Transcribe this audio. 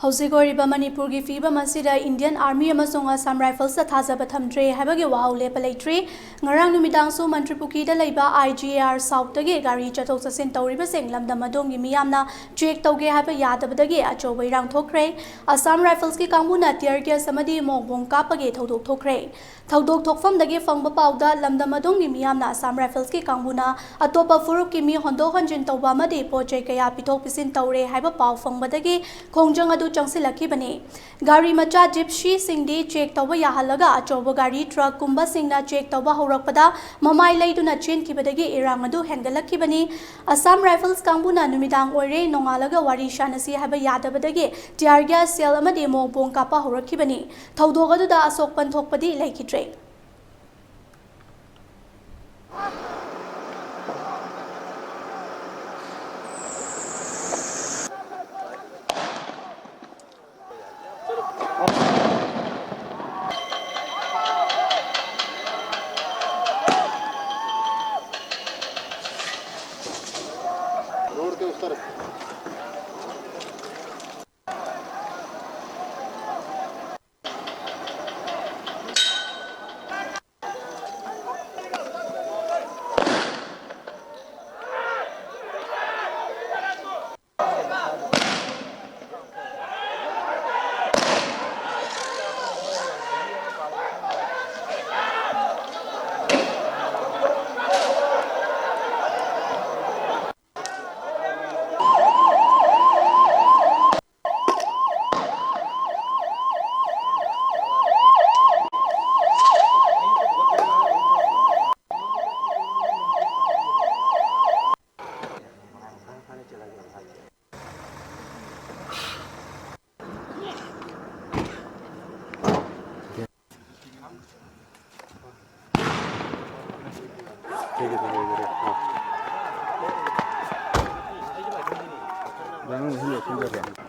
Hausigoriba Manipur gi fiba masida Indian Army amasung Assam Rifles thajaba thamdare haibagi wahou leppa leitri ngarang numidang su Manipur da leiba IGR South dagi gari chathok chasin tawriba sing lamdam adongi miyamna check tawge haiba yadabadagi achoba irang thokre Assam Rifles ki kangmuna tear gas amadi mogbong kapage thodok thokre thodok thokfam dagi fangba pawda lamdam adongi miyamna Assam Rifles ki kangmuna atopa furuk ki mi hondo hanjin tawba amadi pochai kaya pithok pisin tawre haiba paw fangbadagi khongjang adu changsilaki bani gari macha gypsy singdi check tawba yahalaga achoba gari truck kumba singna check tawba horakpada mamai leiduna chen kibadagi irang adu hengalaki bani Assam Rifles kangbuna numidang oire nongalaga wari shanasi haba yadabadagi tear gas cell amadi mogbong kapa horakki bani thodog adu da asok panthokpadi leikidre road के उस तरफ ठीक है हाँ